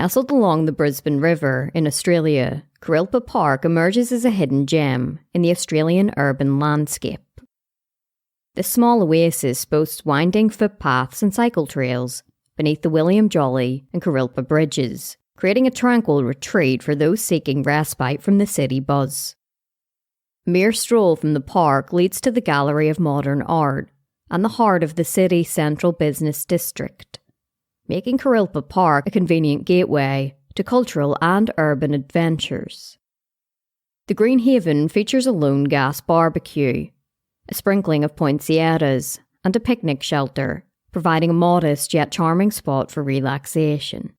Nestled along the Brisbane River in Australia, Kurilpa Park emerges as a hidden gem in the Australian urban landscape. This small oasis boasts winding footpaths and cycle trails beneath the William Jolly and Kurilpa bridges, creating a tranquil retreat for those seeking respite from the city buzz. A mere stroll from the park leads to the Gallery of Modern Art and the heart of the city's central business district, making Kurilpa Park a convenient gateway to cultural and urban adventures. The Green Haven features a lone gas barbecue, a sprinkling of poinsettias, and a picnic shelter, providing a modest yet charming spot for relaxation.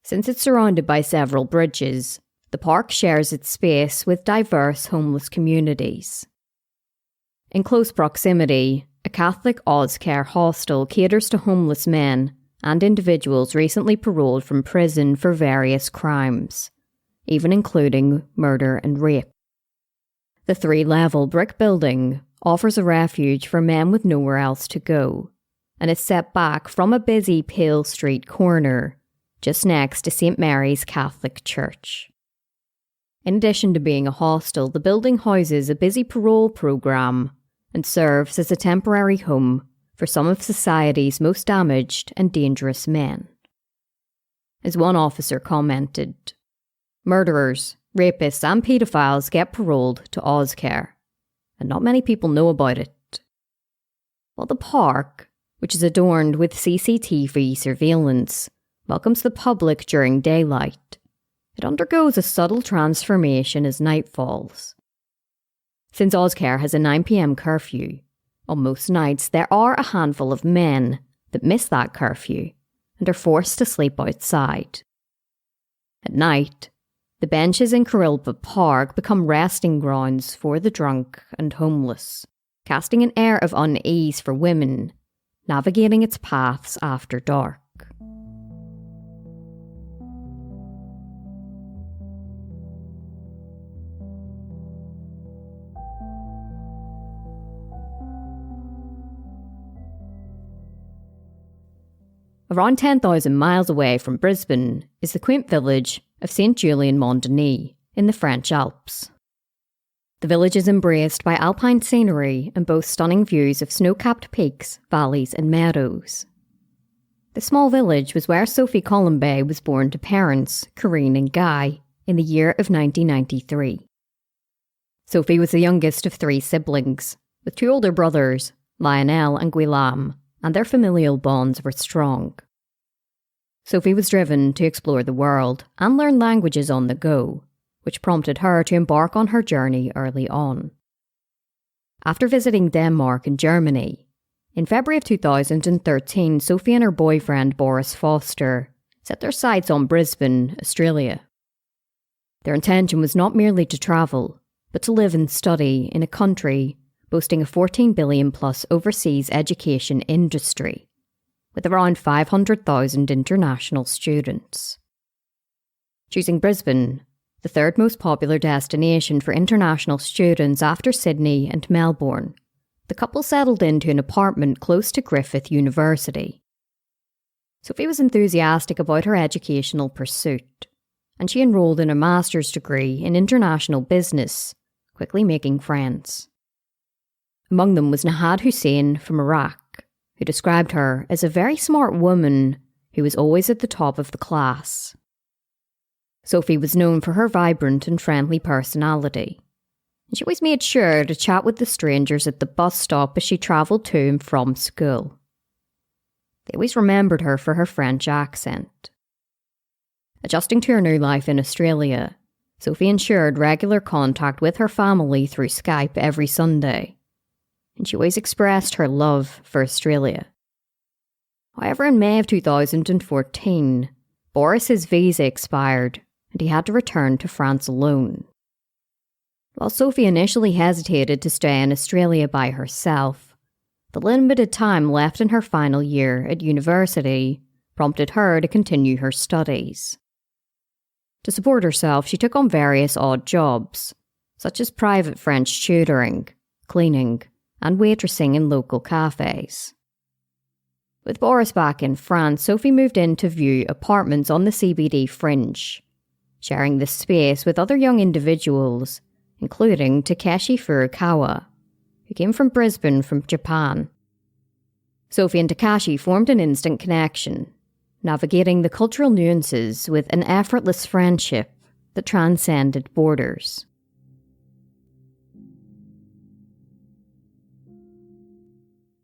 Since it's surrounded by several bridges, the park shares its space with diverse homeless communities. In close proximity, a Catholic Ozcare hostel caters to homeless men and individuals recently paroled from prison for various crimes, even including murder and rape. The 3-level brick building offers a refuge for men with nowhere else to go, and is set back from a busy Pale Street corner, just next to St. Mary's Catholic Church. In addition to being a hostel, the building houses a busy parole programme and serves as a temporary home for some of society's most damaged and dangerous men. As one officer commented, "Murderers, rapists and paedophiles get paroled to Ozcare, and not many people know about it." While the park, which is adorned with CCTV surveillance, welcomes the public during daylight, it undergoes a subtle transformation as night falls. Since Ozcare has a 9 p.m. curfew, on most nights there are a handful of men that miss that curfew and are forced to sleep outside. At night, the benches in Kurilpa Park become resting grounds for the drunk and homeless, casting an air of unease for women navigating its paths after dark. Around 10,000 miles away from Brisbane is the quaint village of St. Julien-Mont-Denis in the French Alps. The village is embraced by alpine scenery and boasts stunning views of snow-capped peaks, valleys and meadows. The small village was where Sophie Collombet was born to parents, Corinne and Guy, in the year of 1993. Sophie was the youngest of 3 siblings, with 2 older brothers, Lionel and Guillaume, and their familial bonds were strong. Sophie was driven to explore the world and learn languages on the go, which prompted her to embark on her journey early on. After visiting Denmark and Germany, in February of 2013, Sophie and her boyfriend Boris Foster set their sights on Brisbane, Australia. Their intention was not merely to travel, but to live and study in a country boasting a 14 billion plus overseas education industry, with around 500,000 international students. Choosing Brisbane, the 3rd most popular destination for international students after Sydney and Melbourne, the couple settled into an apartment close to Griffith University. Sophie was enthusiastic about her educational pursuit, and she enrolled in a master's degree in international business, quickly making friends. Among them was Nahad Hussein from Iraq, who described her as a very smart woman who was always at the top of the class. Sophie was known for her vibrant and friendly personality, and she always made sure to chat with the strangers at the bus stop as she travelled to and from school. They always remembered her for her French accent. Adjusting to her new life in Australia, Sophie ensured regular contact with her family through Skype every Sunday, and she always expressed her love for Australia. However, in May of 2014, Boris's visa expired and he had to return to France alone. While Sophie initially hesitated to stay in Australia by herself, the limited time left in her final year at university prompted her to continue her studies. To support herself, she took on various odd jobs, such as private French tutoring, cleaning, and waitressing in local cafes. With Boris back in France, Sophie moved in to view apartments on the CBD fringe, sharing this space with other young individuals, including Takeshi Furukawa, who came from Brisbane from Japan. Sophie and Takeshi formed an instant connection, navigating the cultural nuances with an effortless friendship that transcended borders.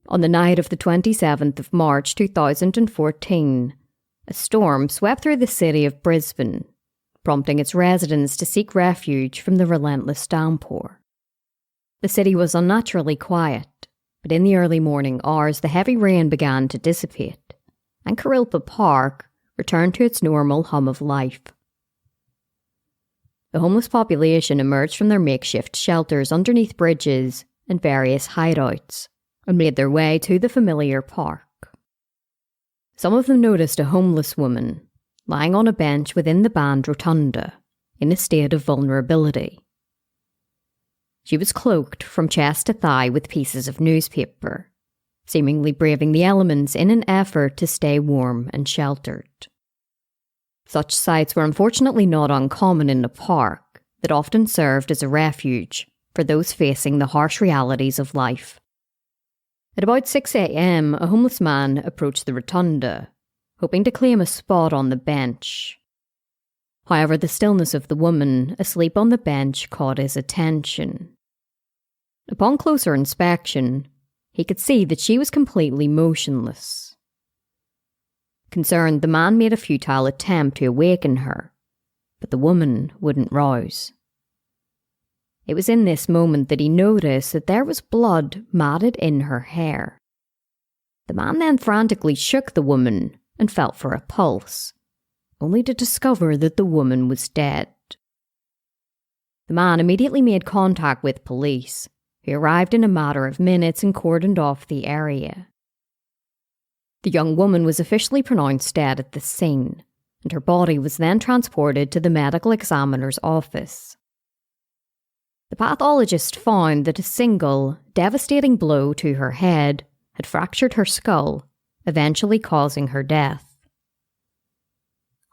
On the night of the 27th of March 2014, a storm swept through the city of Brisbane, prompting its residents to seek refuge from the relentless downpour. The city was unnaturally quiet, but in the early morning hours the heavy rain began to dissipate, and Kurilpa Park returned to its normal hum of life. The homeless population emerged from their makeshift shelters underneath bridges and various hideouts, and made their way to the familiar park. Some of them noticed a homeless woman lying on a bench within the band rotunda, in a state of vulnerability. She was cloaked from chest to thigh with pieces of newspaper, seemingly braving the elements in an effort to stay warm and sheltered. Such sights were unfortunately not uncommon in the park that often served as a refuge for those facing the harsh realities of life. At about 6 a.m, a homeless man approached the rotunda, hoping to claim a spot on the bench. However, the stillness of the woman asleep on the bench caught his attention. Upon closer inspection, he could see that she was completely motionless. Concerned, the man made a futile attempt to awaken her, but the woman wouldn't rouse. It was in this moment that he noticed that there was blood matted in her hair. The man then frantically shook the woman and felt for a pulse, only to discover that the woman was dead. The man immediately made contact with police, who arrived in a matter of minutes and cordoned off the area. The young woman was officially pronounced dead at the scene, and her body was then transported to the medical examiner's office. The pathologist found that a single, devastating blow to her head had fractured her skull, eventually causing her death.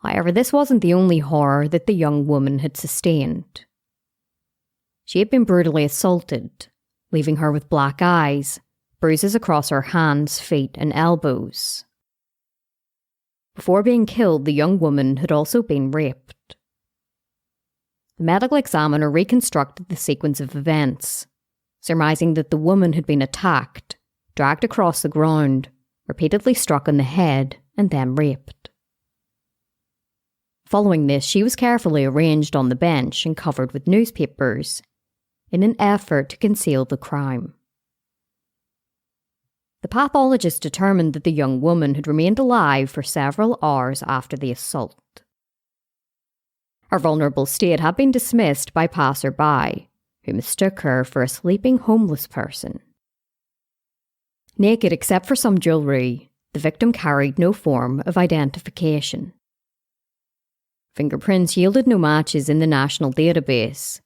However, this wasn't the only horror that the young woman had sustained. She had been brutally assaulted, leaving her with black eyes, bruises across her hands, feet, and elbows. Before being killed, the young woman had also been raped. The medical examiner reconstructed the sequence of events, surmising that the woman had been attacked, dragged across the ground, repeatedly struck on the head, and then raped. Following this, she was carefully arranged on the bench and covered with newspapers, in an effort to conceal the crime. The pathologist determined that the young woman had remained alive for several hours after the assault. Her vulnerable state had been dismissed by passer-by, who mistook her for a sleeping homeless person. Naked except for some jewellery, the victim carried no form of identification. Fingerprints yielded no matches in the national database,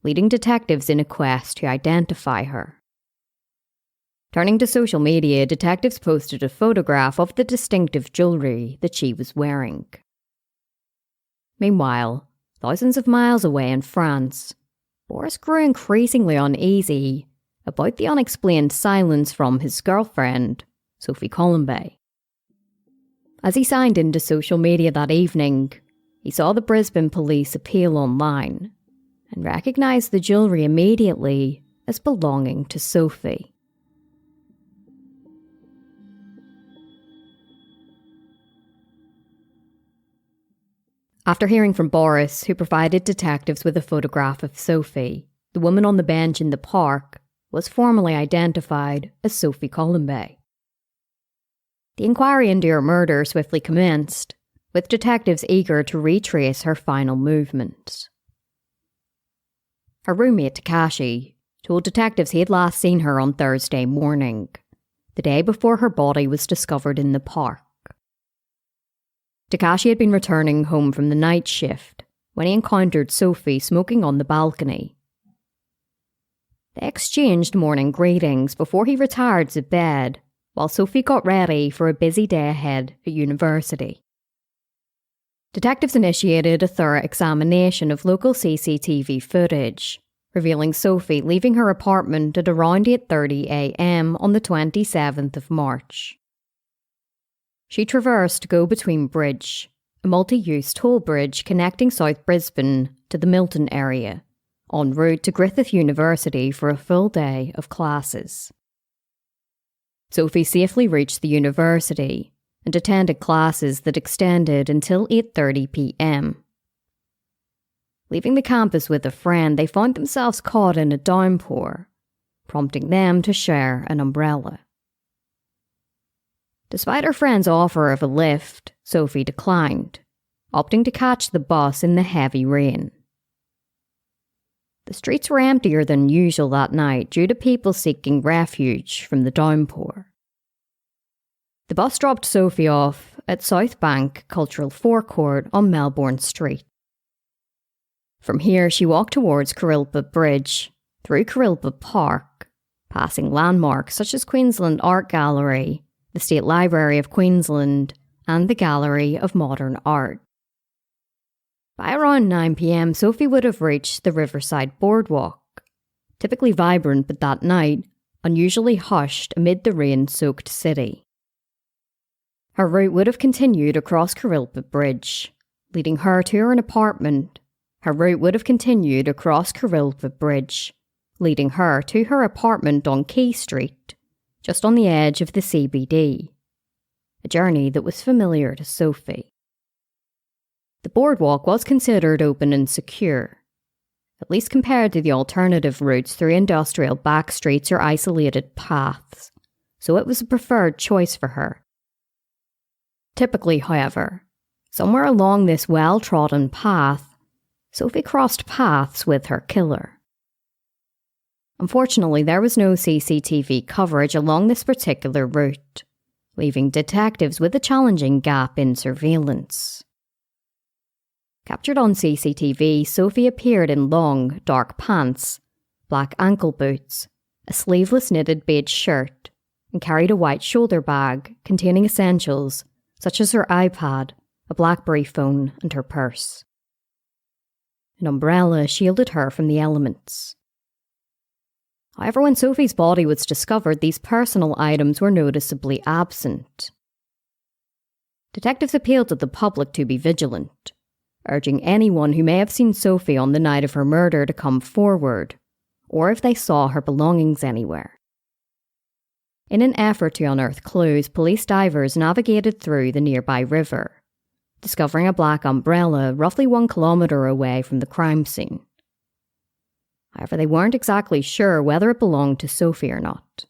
leading detectives in a quest to identify her. Turning to social media, detectives posted a photograph of the distinctive jewellery that she was wearing. Meanwhile, thousands of miles away in France, Boris grew increasingly uneasy about the unexplained silence from his girlfriend, Sophie Collombet. As he signed into social media that evening, he saw the Brisbane police appeal online and recognised the jewellery immediately as belonging to Sophie. After hearing from Boris, who provided detectives with a photograph of Sophie, the woman on the bench in the park was formally identified as Sophie Collombet. The inquiry into her murder swiftly commenced, with detectives eager to retrace her final movements. Her roommate Takeshi told detectives he had last seen her on Thursday morning, the day before her body was discovered in the park. Takeshi had been returning home from the night shift when he encountered Sophie smoking on the balcony. They exchanged morning greetings before he retired to bed while Sophie got ready for a busy day ahead at university. Detectives initiated a thorough examination of local CCTV footage, revealing Sophie leaving her apartment at around 8:30 a.m. on the 27th of March. She traversed Go-Between Bridge, a multi-use toll bridge connecting South Brisbane to the Milton area, en route to Griffith University for a full day of classes. Sophie safely reached the university and attended classes that extended until 8:30 p.m. Leaving the campus with a friend, they found themselves caught in a downpour, prompting them to share an umbrella. Despite her friend's offer of a lift, Sophie declined, opting to catch the bus in the heavy rain. The streets were emptier than usual that night due to people seeking refuge from the downpour. The bus dropped Sophie off at South Bank Cultural Forecourt on Melbourne Street. From here, she walked towards Kurilpa Bridge, through Kurilpa Park, passing landmarks such as Queensland Art Gallery, the State Library of Queensland, and the Gallery of Modern Art. By around 9 p.m, Sophie would have reached the Riverside Boardwalk, typically vibrant but that night, unusually hushed amid the rain-soaked city. Her route would have continued across Kurilpa Bridge, leading her to her apartment. Her route would have continued across Kurilpa Bridge, leading her to her apartment on Quay Street, just on the edge of the CBD, a journey that was familiar to Sophie. The boardwalk was considered open and secure, at least compared to the alternative routes through industrial back streets or isolated paths, so it was a preferred choice for her. Typically, however, somewhere along this well-trodden path, Sophie crossed paths with her killer. Unfortunately, there was no CCTV coverage along this particular route, leaving detectives with a challenging gap in surveillance. Captured on CCTV, Sophie appeared in long, dark pants, black ankle boots, a sleeveless knitted beige shirt, and carried a white shoulder bag containing essentials such as her iPad, a BlackBerry phone, and her purse. An umbrella shielded her from the elements. However, when Sophie's body was discovered, these personal items were noticeably absent. Detectives appealed to the public to be vigilant, urging anyone who may have seen Sophie on the night of her murder to come forward, or if they saw her belongings anywhere. In an effort to unearth clues, police divers navigated through the nearby river, discovering a black umbrella roughly 1 kilometre away from the crime scene. However, they weren't exactly sure whether it belonged to Sophie or not.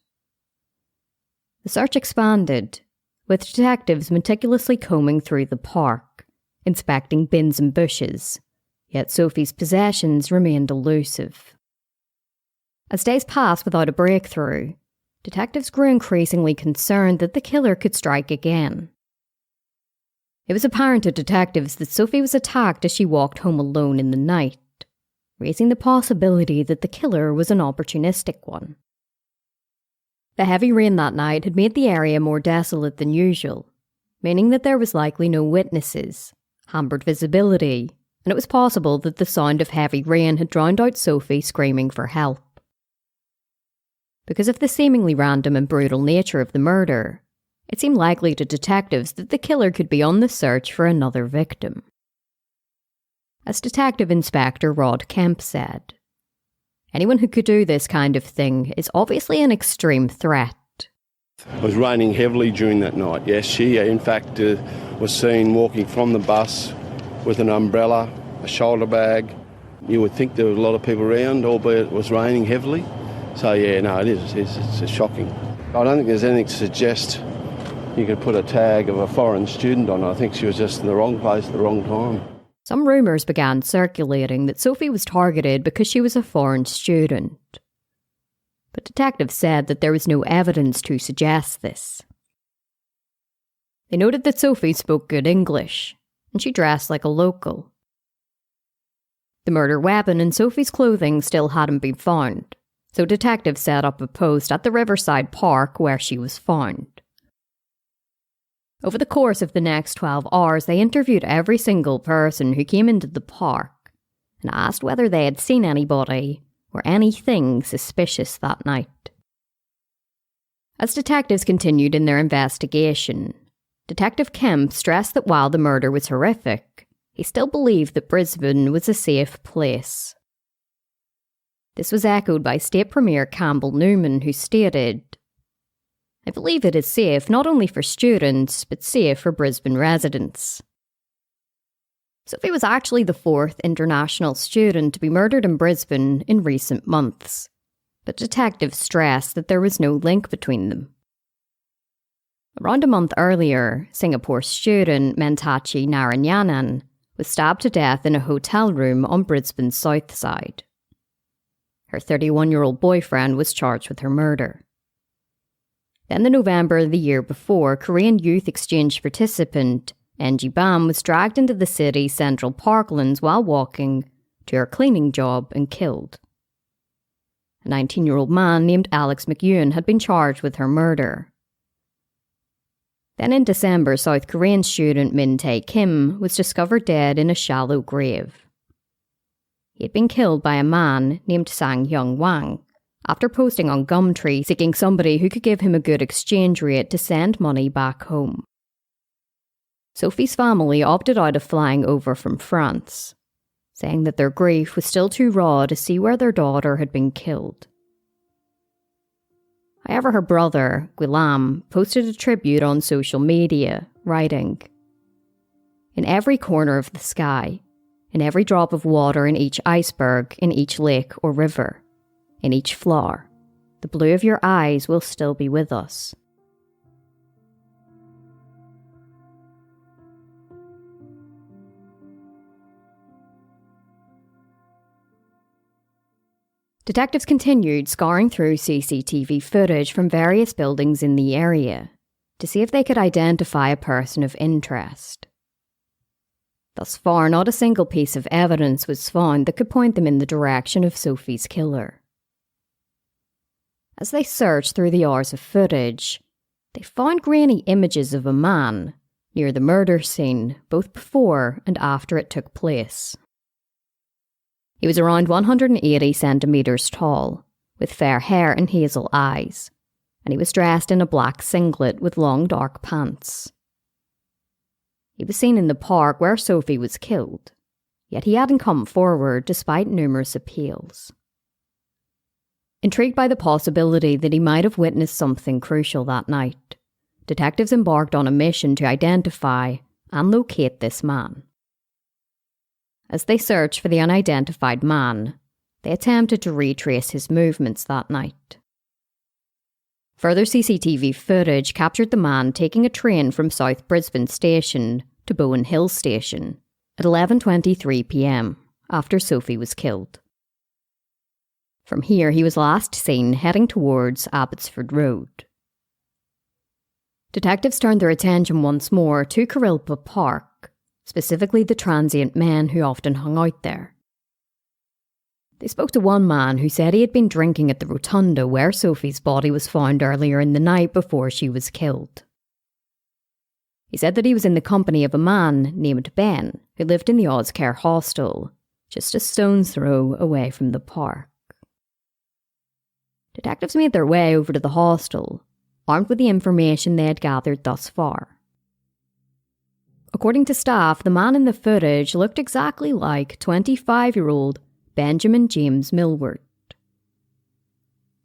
The search expanded, with detectives meticulously combing through the park, inspecting bins and bushes, yet Sophie's possessions remained elusive. As days passed without a breakthrough, detectives grew increasingly concerned that the killer could strike again. It was apparent to detectives that Sophie was attacked as she walked home alone in the night, raising the possibility that the killer was an opportunistic one. The heavy rain that night had made the area more desolate than usual, meaning that there was likely no witnesses, hampered visibility, and it was possible that the sound of heavy rain had drowned out Sophie screaming for help. Because of the seemingly random and brutal nature of the murder, it seemed likely to detectives that the killer could be on the search for another victim. As Detective Inspector Rod Kemp said, anyone who could do this kind of thing is obviously an extreme threat. It was raining heavily during that night, yes. She, in fact, was seen walking from the bus with an umbrella, a shoulder bag. You would think there was a lot of people around, albeit it was raining heavily. So, yeah, no, it is. It's shocking. I don't think there's anything to suggest you could put a tag of a foreign student on. I think she was just in the wrong place at the wrong time. Some rumours began circulating that Sophie was targeted because she was a foreign student. But detectives said that there was no evidence to suggest this. They noted that Sophie spoke good English, and she dressed like a local. The murder weapon and Sophie's clothing still hadn't been found, so detectives set up a post at the Riverside Park where she was found. Over the course of the next 12 hours, they interviewed every single person who came into the park and asked whether they had seen anybody or anything suspicious that night. As detectives continued in their investigation, Detective Kemp stressed that while the murder was horrific, he still believed that Brisbane was a safe place. This was echoed by State Premier Campbell Newman, who stated, "I believe it is safe not only for students, but safe for Brisbane residents." Sophie was actually the fourth international student to be murdered in Brisbane in recent months, but detectives stressed that there was no link between them. Around a month earlier, Singapore student Mentachi Naranyanan was stabbed to death in a hotel room on Brisbane's south side. Her 31-year-old boyfriend was charged with her murder. Then in November the year before, Korean youth exchange participant NG Bam was dragged into the city's central parklands while walking to her cleaning job and killed. A 19-year-old man named Alex McEwen had been charged with her murder. Then in December, South Korean student Min Tae Kim was discovered dead in a shallow grave. He had been killed by a man named Sang Hyung Wang after posting on Gumtree seeking somebody who could give him a good exchange rate to send money back home. Sophie's family opted out of flying over from France, saying that their grief was still too raw to see where their daughter had been killed. However, her brother, Guilam, posted a tribute on social media, writing, "In every corner of the sky, in every drop of water in each iceberg, in each lake or river, in each flower, the blue of your eyes will still be with us." Detectives continued scouring through CCTV footage from various buildings in the area to see if they could identify a person of interest. Thus far, not a single piece of evidence was found that could point them in the direction of Sophie's killer. As they searched through the hours of footage, they found grainy images of a man near the murder scene both before and after it took place. He was around 180 centimetres tall, with fair hair and hazel eyes, and he was dressed in a black singlet with long dark pants. He was seen in the park where Sophie was killed, yet he hadn't come forward despite numerous appeals. Intrigued by the possibility that he might have witnessed something crucial that night, detectives embarked on a mission to identify and locate this man. As they searched for the unidentified man, they attempted to retrace his movements that night. Further CCTV footage captured the man taking a train from South Brisbane Station to Bowen Hill Station at 11:23 p.m. after Sophie was killed. From here, he was last seen heading towards Abbotsford Road. Detectives turned their attention once more to Kurilpa Park, specifically the transient men who often hung out there. They spoke to one man who said he had been drinking at the rotunda where Sophie's body was found earlier in the night before she was killed. He said that he was in the company of a man named Ben, who lived in the Ozcare hostel, just a stone's throw away from the park. Detectives made their way over to the hostel, armed with the information they had gathered thus far. According to staff, the man in the footage looked exactly like 25-year-old Benjamin James Millward.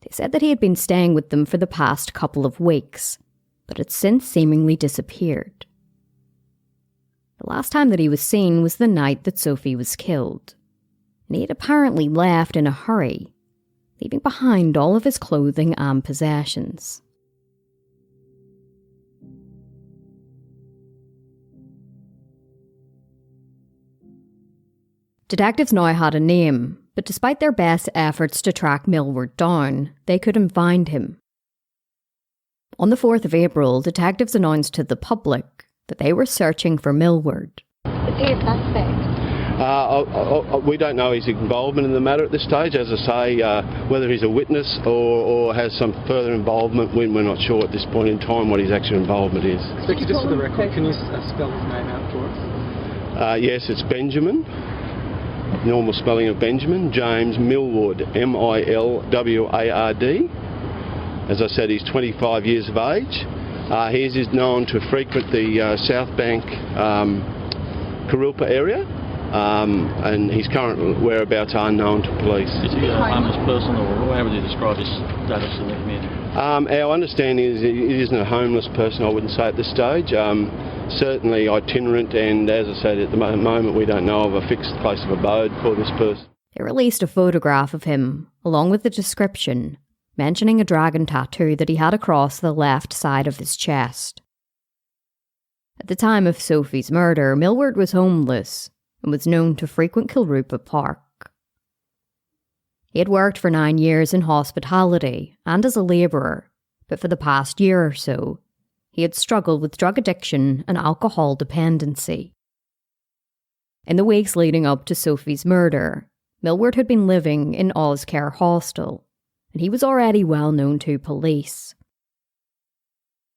They said that he had been staying with them for the past couple of weeks, but had since seemingly disappeared. The last time that he was seen was the night that Sophie was killed, and he had apparently left in a hurry, leaving behind all of his clothing and possessions. Detectives now had a name, but despite their best efforts to track Millward down, they couldn't find him. On the 4th of April, detectives announced to the public that they were searching for Millward. Is he a suspect? We don't know his involvement in the matter at this stage. As I say, whether he's a witness or has some further involvement, we're not sure at this point in time what his actual involvement is. Inspector, just for the record, can you spell his name out for us? Yes, it's Benjamin. Normal spelling of Benjamin. James Millward, Milward. As I said, he's 25 years of age. He is known to frequent the South Bank Kurilpa area, and his current whereabouts are unknown to police. Is he a homeless person, or how would you describe his status in the community? Our understanding is he isn't a homeless person, I wouldn't say at this stage. Certainly itinerant, and as I said, at the moment we don't know of a fixed place of abode for this person. They released a photograph of him, along with a description, mentioning a dragon tattoo that he had across the left side of his chest. At the time of Sophie's murder, Millward was homeless and was known to frequent Kurilpa Park. He had worked for 9 years in hospitality and as a labourer, but for the past year or so, he had struggled with drug addiction and alcohol dependency. In the weeks leading up to Sophie's murder, Millward had been living in Ozcare Hostel, and he was already well known to police.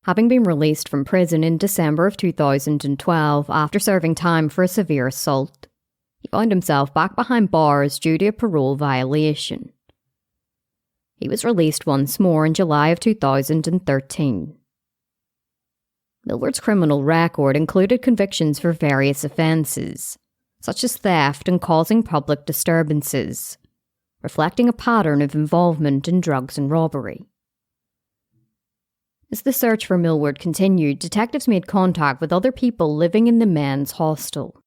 Having been released from prison in December of 2012 after serving time for a severe assault, he found himself back behind bars due to a parole violation. He was released once more in July of 2013. Millward's criminal record included convictions for various offences, such as theft and causing public disturbances, reflecting a pattern of involvement in drugs and robbery. As the search for Millward continued, detectives made contact with other people living in the men's hostel.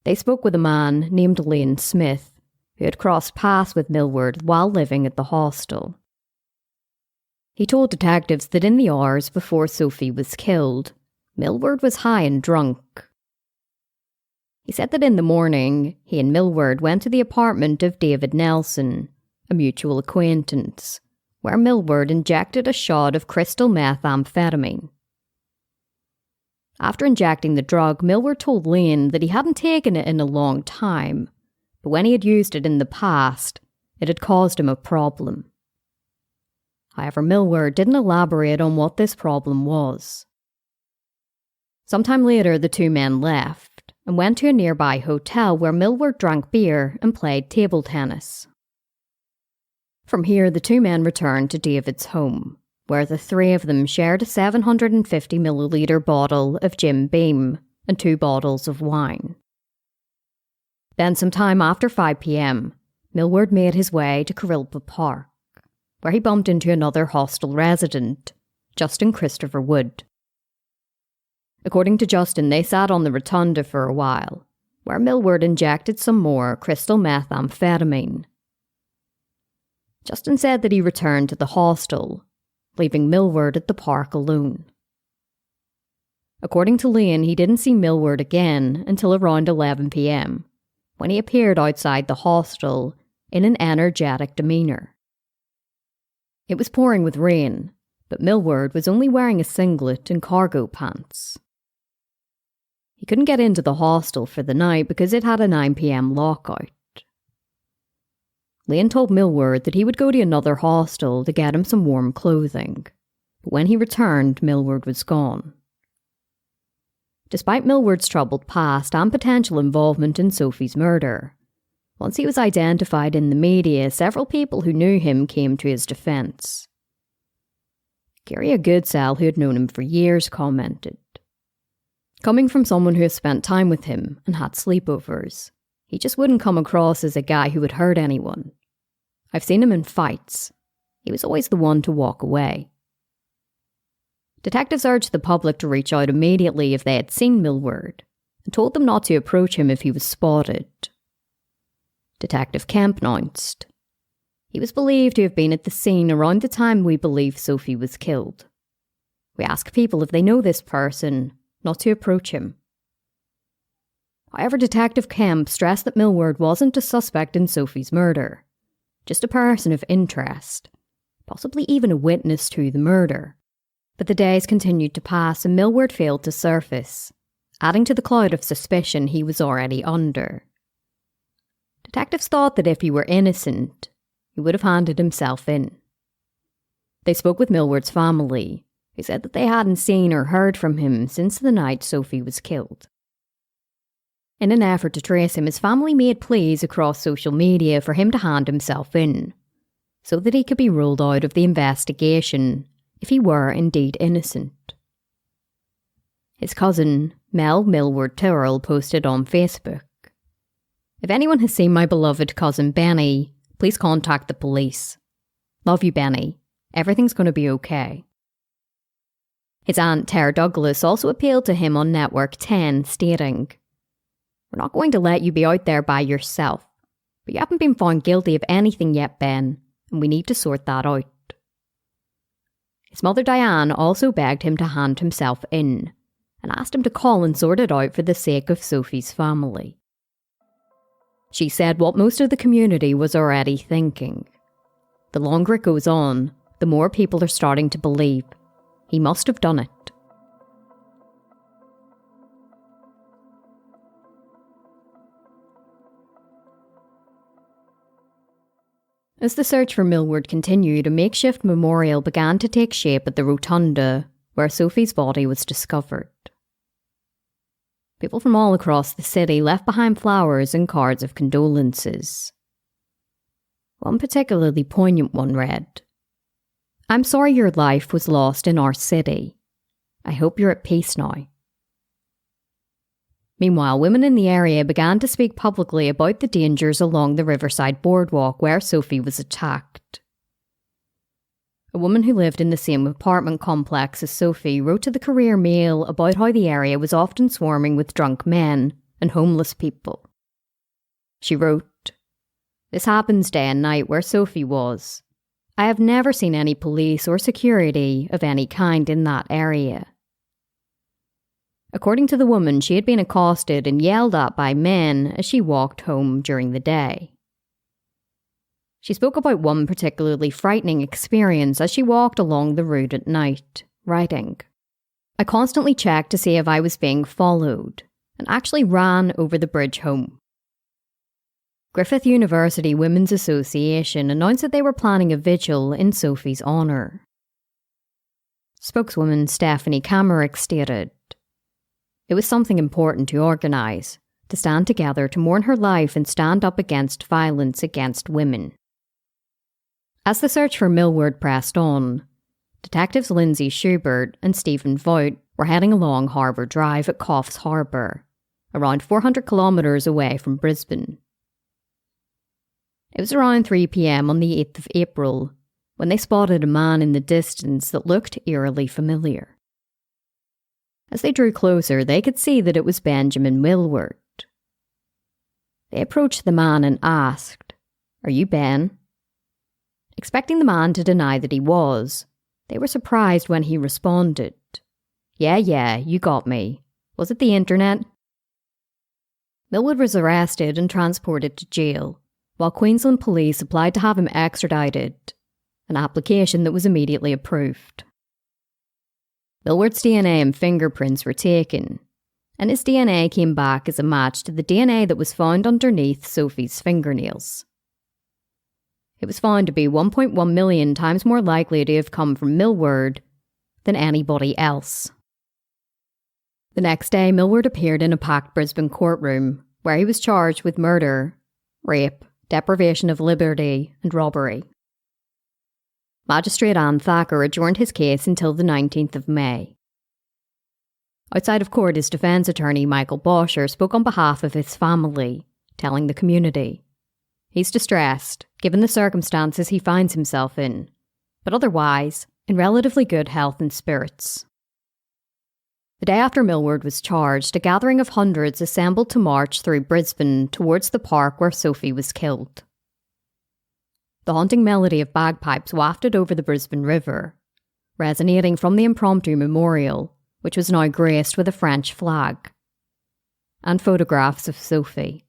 They spoke with a man named Lane Smith, who had crossed paths with Millward while living at the hostel. He told detectives that in the hours before Sophie was killed, Millward was high and drunk. He said that in the morning, he and Millward went to the apartment of David Nelson, a mutual acquaintance, where Millward injected a shot of crystal methamphetamine. After injecting the drug, Millward told Lane that he hadn't taken it in a long time, but when he had used it in the past, it had caused him a problem. However, Millward didn't elaborate on what this problem was. Sometime later, the two men left and went to a nearby hotel where Millward drank beer and played table tennis. From here, the two men returned to David's home, where the three of them shared a 750ml bottle of Jim Beam and 2 bottles of wine. Then, sometime after 5 p.m, Millward made his way to Kurilpa Park, where he bumped into another hostel resident, Justin Christopher Wood. According to Justin, they sat on the rotunda for a while, where Millward injected some more crystal methamphetamine. Justin said that he returned to the hostel, leaving Millward at the park alone. According to Lane, he didn't see Millward again until around 11 p.m, when he appeared outside the hostel in an energetic demeanour. It was pouring with rain, but Millward was only wearing a singlet and cargo pants. He couldn't get into the hostel for the night because it had a 9 p.m. lockout. Lane told Millward that he would go to another hostel to get him some warm clothing, but when he returned, Millward was gone. Despite Millward's troubled past and potential involvement in Sophie's murder, once he was identified in the media, several people who knew him came to his defence. Gary Goodsell, who had known him for years, commented, "Coming from someone who has spent time with him and had sleepovers, he just wouldn't come across as a guy who would hurt anyone. I've seen him in fights. He was always the one to walk away." Detectives urged the public to reach out immediately if they had seen Millward, and told them not to approach him if he was spotted. Detective Kemp announced, "He was believed to have been at the scene around the time we believe Sophie was killed. We ask people if they know this person, not to approach him." However, Detective Kemp stressed that Millward wasn't a suspect in Sophie's murder, just a person of interest, possibly even a witness to the murder. But the days continued to pass and Millward failed to surface, adding to the cloud of suspicion he was already under. Detectives thought that if he were innocent, he would have handed himself in. They spoke with Millward's family, who said that they hadn't seen or heard from him since the night Sophie was killed. In an effort to trace him, his family made pleas across social media for him to hand himself in, so that he could be ruled out of the investigation if he were indeed innocent. His cousin, Mel Millward Tyrrell, posted on Facebook, "If anyone has seen my beloved cousin Benny, please contact the police. Love you, Benny. Everything's going to be okay." His aunt, Tara Douglas, also appealed to him on Network 10, stating, "We're not going to let you be out there by yourself, but you haven't been found guilty of anything yet, Ben, and we need to sort that out." His mother, Diane, also begged him to hand himself in, and asked him to call and sort it out for the sake of Sophie's family. She said what most of the community was already thinking. The longer it goes on, the more people are starting to believe he must have done it. As the search for Millward continued, a makeshift memorial began to take shape at the rotunda where Sophie's body was discovered. People from all across the city left behind flowers and cards of condolences. One particularly poignant one read, "I'm sorry your life was lost in our city. I hope you're at peace now." Meanwhile, women in the area began to speak publicly about the dangers along the riverside boardwalk where Sophie was attacked. A woman who lived in the same apartment complex as Sophie wrote to the Courier Mail about how the area was often swarming with drunk men and homeless people. She wrote, "This happens day and night where Sophie was. I have never seen any police or security of any kind in that area." According to the woman, she had been accosted and yelled at by men as she walked home during the day. She spoke about one particularly frightening experience as she walked along the route at night, writing, "I constantly checked to see if I was being followed, and actually ran over the bridge home." Griffith University Women's Association announced that they were planning a vigil in Sophie's honour. Spokeswoman Stephanie Kamerick stated, "It was something important to organise, to stand together to mourn her life and stand up against violence against women." As the search for Millward pressed on, detectives Lindsay Schubert and Stephen Voigt were heading along Harbour Drive at Coffs Harbour, around 400 kilometres away from Brisbane. It was around 3 p.m. on the 8th of April when they spotted a man in the distance that looked eerily familiar. As they drew closer, they could see that it was Benjamin Millward. They approached the man and asked, "Are you Ben?" Expecting the man to deny that he was, they were surprised when he responded, Yeah, you got me. Was it the internet?" Millward was arrested and transported to jail, while Queensland police applied to have him extradited, an application that was immediately approved. Millward's DNA and fingerprints were taken, and his DNA came back as a match to the DNA that was found underneath Sophie's fingernails. It was found to be 1.1 million times more likely to have come from Millward than anybody else. The next day, Millward appeared in a packed Brisbane courtroom, where he was charged with murder, rape, deprivation of liberty, and robbery. Magistrate Anne Thacker adjourned his case until the 19th of May. Outside of court, his defence attorney Michael Bosher spoke on behalf of his family, telling the community, "He's distressed, given the circumstances he finds himself in, but otherwise, in relatively good health and spirits." The day after Millward was charged, a gathering of hundreds assembled to march through Brisbane towards the park where Sophie was killed. The haunting melody of bagpipes wafted over the Brisbane River, resonating from the impromptu memorial, which was now graced with a French flag, and photographs of Sophie.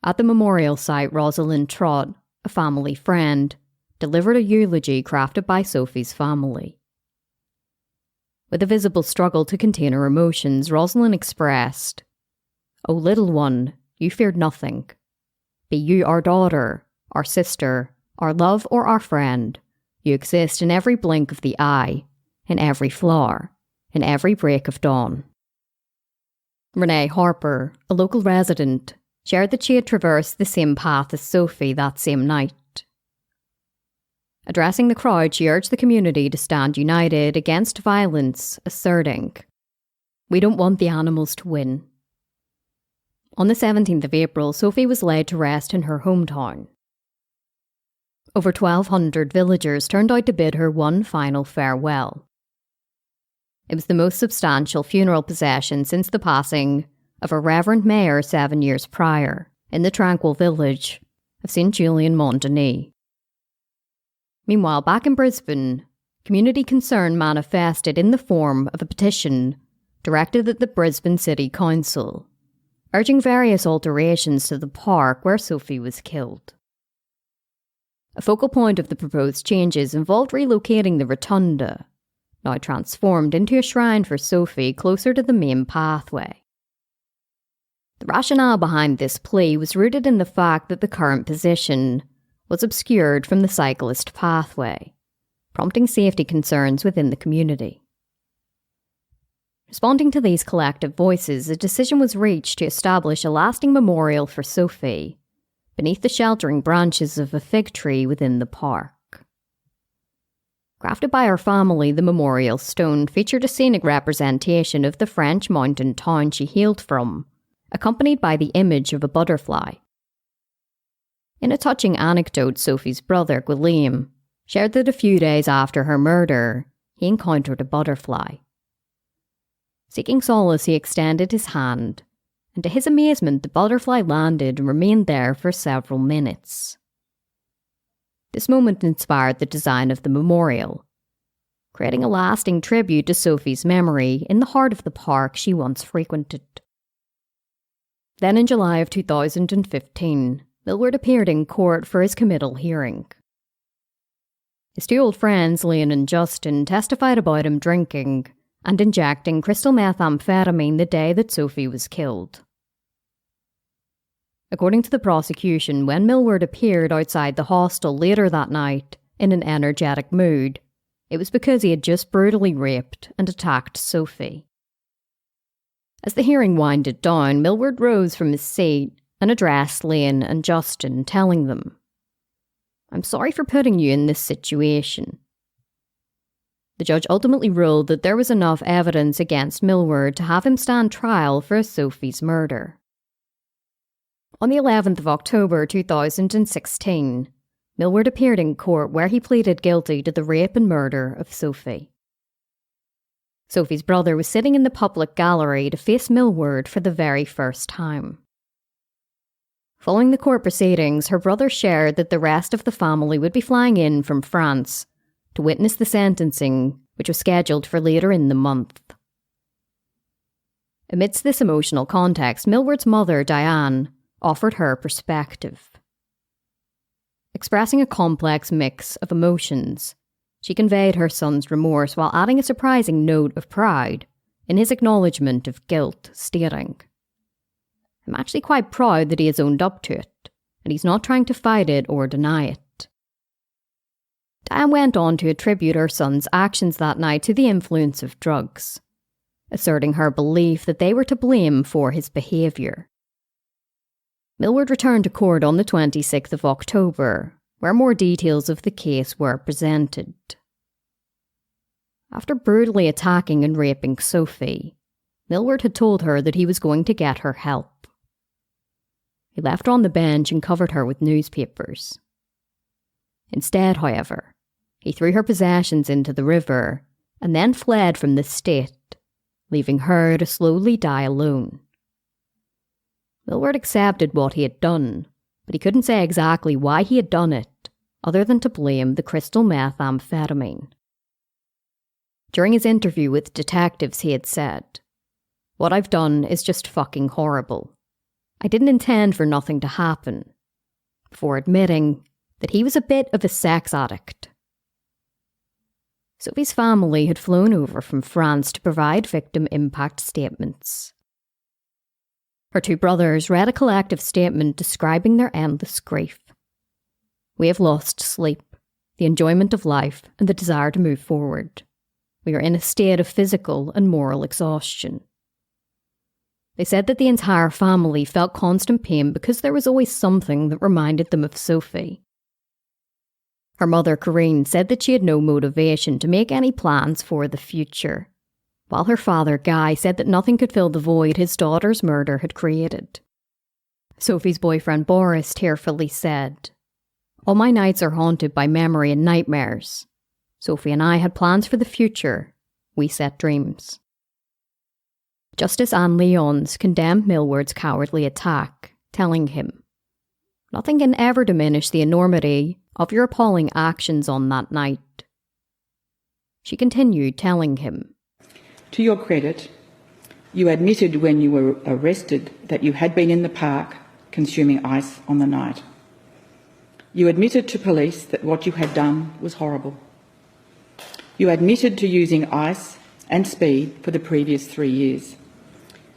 At the memorial site, Rosalind Trott, a family friend, delivered a eulogy crafted by Sophie's family. With a visible struggle to contain her emotions, Rosalind expressed, "O little one, you feared nothing. Be you our daughter, our sister, our love or our friend, you exist in every blink of the eye, in every flower, in every break of dawn." Renee Harper, a local resident, shared that she had traversed the same path as Sophie that same night. Addressing the crowd, she urged the community to stand united against violence, asserting, "We don't want the animals to win." On the 17th of April, Sophie was laid to rest in her hometown. Over 1,200 villagers turned out to bid her one final farewell. It was the most substantial funeral procession since the passing of a Reverend Mayor 7 years prior in the tranquil village of St. Julien-Mont-Denis. Meanwhile, back in Brisbane, community concern manifested in the form of a petition directed at the Brisbane City Council, urging various alterations to the park where Sophie was killed. A focal point of the proposed changes involved relocating the rotunda, now transformed into a shrine for Sophie, closer to the main pathway. The rationale behind this plea was rooted in the fact that the current position was obscured from the cyclist pathway, prompting safety concerns within the community. Responding to these collective voices, a decision was reached to establish a lasting memorial for Sophie beneath the sheltering branches of a fig tree within the park. Crafted by her family, the memorial stone featured a scenic representation of the French mountain town she hailed from, accompanied by the image of a butterfly. In a touching anecdote, Sophie's brother, William, shared that a few days after her murder, he encountered a butterfly. Seeking solace, he extended his hand, and to his amazement, the butterfly landed and remained there for several minutes. This moment inspired the design of the memorial, creating a lasting tribute to Sophie's memory in the heart of the park she once frequented. Then in July of 2015, Millward appeared in court for his committal hearing. His two old friends, Lane and Justin, testified about him drinking and injecting crystal methamphetamine the day that Sophie was killed. According to the prosecution, when Millward appeared outside the hostel later that night in an energetic mood, it was because he had just brutally raped and attacked Sophie. As the hearing winded down, Millward rose from his seat and addressed Lane and Justin, telling them, "I'm sorry for putting you in this situation." The judge ultimately ruled that there was enough evidence against Millward to have him stand trial for Sophie's murder. On the 11th of October 2016, Millward appeared in court where he pleaded guilty to the rape and murder of Sophie. Sophie's brother was sitting in the public gallery to face Millward for the very first time. Following the court proceedings, her brother shared that the rest of the family would be flying in from France to witness the sentencing, which was scheduled for later in the month. Amidst this emotional context, Millward's mother, Diane, offered her perspective. Expressing a complex mix of emotions, she conveyed her son's remorse while adding a surprising note of pride in his acknowledgement of guilt, stating, "I'm actually quite proud that he has owned up to it, and he's not trying to fight it or deny it." Diane went on to attribute her son's actions that night to the influence of drugs, asserting her belief that they were to blame for his behaviour. Millward returned to court on the 26th of October, where more details of the case were presented. After brutally attacking and raping Sophie, Millward had told her that he was going to get her help. He left her on the bench and covered her with newspapers. Instead, however, he threw her possessions into the river and then fled from the state, leaving her to slowly die alone. Millward accepted what he had done, but he couldn't say exactly why he had done it, other than to blame the crystal methamphetamine. During his interview with detectives, he had said, "What I've done is just fucking horrible. I didn't intend for nothing to happen," before admitting that he was a bit of a sex addict. Sophie's family had flown over from France to provide victim impact statements. Her two brothers read a collective statement describing their endless grief. We have lost sleep, the enjoyment of life, and the desire to move forward. We are in a state of physical and moral exhaustion. They said that the entire family felt constant pain because there was always something that reminded them of Sophie. Her mother, Corinne, said that she had no motivation to make any plans for the future, while her father, Guy, said that nothing could fill the void his daughter's murder had created. Sophie's boyfriend, Boris, tearfully said, "All my nights are haunted by memory and nightmares. Sophie and I had plans for the future. We set dreams." Justice Anne Lyons condemned Millward's cowardly attack, telling him, "Nothing can ever diminish the enormity of your appalling actions on that night." She continued, telling him, "To your credit, you admitted when you were arrested that you had been in the park consuming ice on the night. You admitted to police that what you had done was horrible. You admitted to using ice and speed for the previous 3 years.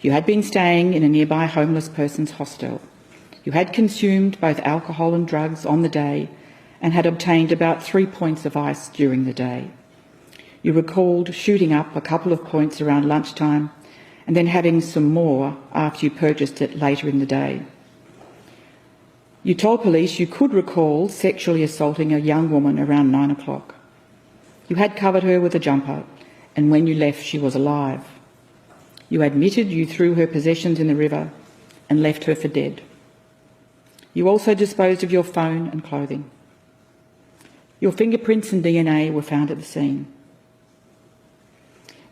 You had been staying in a nearby homeless person's hostel. You had consumed both alcohol and drugs on the day and had obtained about 3 points of ice during the day. You recalled shooting up a couple of points around lunchtime and then having some more after you purchased it later in the day. You told police you could recall sexually assaulting a young woman around 9 o'clock. You had covered her with a jumper, and when you left, she was alive. You admitted you threw her possessions in the river and left her for dead. You also disposed of your phone and clothing. Your fingerprints and DNA were found at the scene.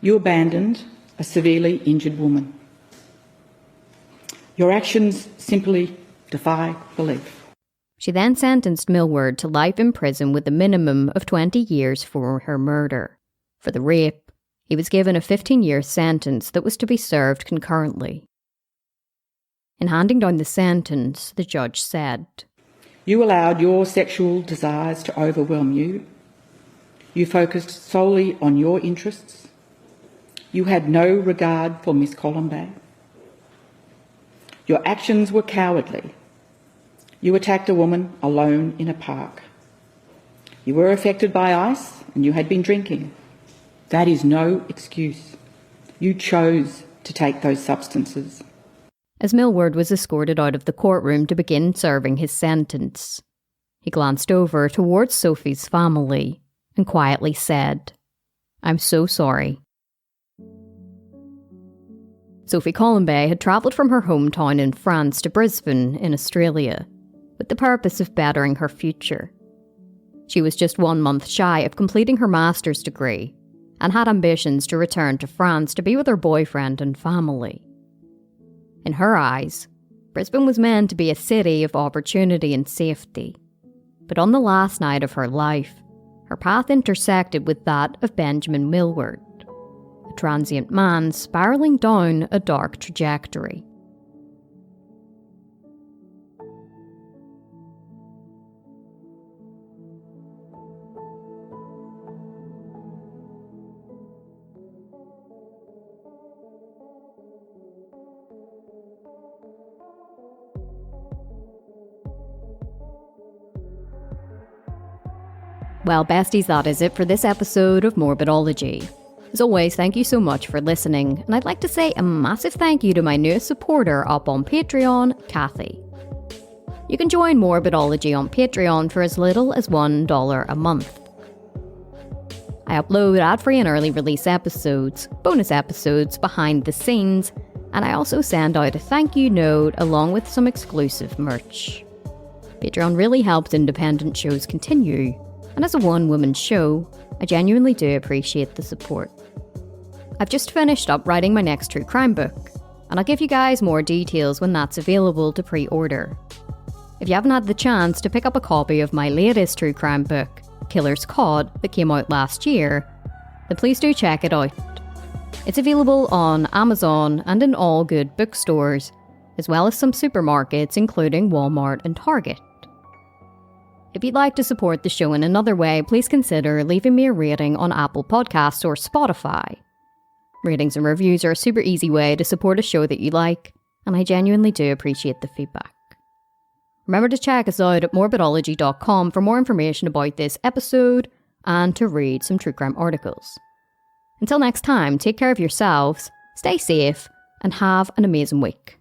You abandoned a severely injured woman. Your actions simply defy belief." She then sentenced Millward to life in prison with a minimum of 20 years for her murder. For the rape, he was given a 15-year sentence that was to be served concurrently. In handing down the sentence, the judge said, "You allowed your sexual desires to overwhelm you. You focused solely on your interests. You had no regard for Miss Collombet. Your actions were cowardly. You attacked a woman alone in a park. You were affected by ice and you had been drinking. That is no excuse. You chose to take those substances." As Millward was escorted out of the courtroom to begin serving his sentence, he glanced over towards Sophie's family and quietly said, "I'm so sorry." Sophie Collombet had travelled from her hometown in France to Brisbane in Australia, with the purpose of bettering her future. She was just 1 month shy of completing her master's degree and had ambitions to return to France to be with her boyfriend and family. In her eyes, Brisbane was meant to be a city of opportunity and safety. But on the last night of her life, her path intersected with that of Benjamin Millward, a transient man spiralling down a dark trajectory. Well, besties, that is it for this episode of Morbidology. As always, thank you so much for listening, and I'd like to say a massive thank you to my newest supporter up on Patreon, Kathy. You can join Morbidology on Patreon for as little as $1 a month. I upload ad-free and early release episodes, bonus episodes, behind the scenes, and I also send out a thank you note along with some exclusive merch. Patreon really helps independent shows continue, and as a one-woman show, I genuinely do appreciate the support. I've just finished up writing my next true crime book, and I'll give you guys more details when that's available to pre-order. If you haven't had the chance to pick up a copy of my latest true crime book, Killer's Cod, that came out last year, then please do check it out. It's available on Amazon and in all good bookstores, as well as some supermarkets including Walmart and Target. If you'd like to support the show in another way, please consider leaving me a rating on Apple Podcasts or Spotify. Ratings and reviews are a super easy way to support a show that you like, and I genuinely do appreciate the feedback. Remember to check us out at Morbidology.com for more information about this episode and to read some true crime articles. Until next time, take care of yourselves, stay safe, and have an amazing week.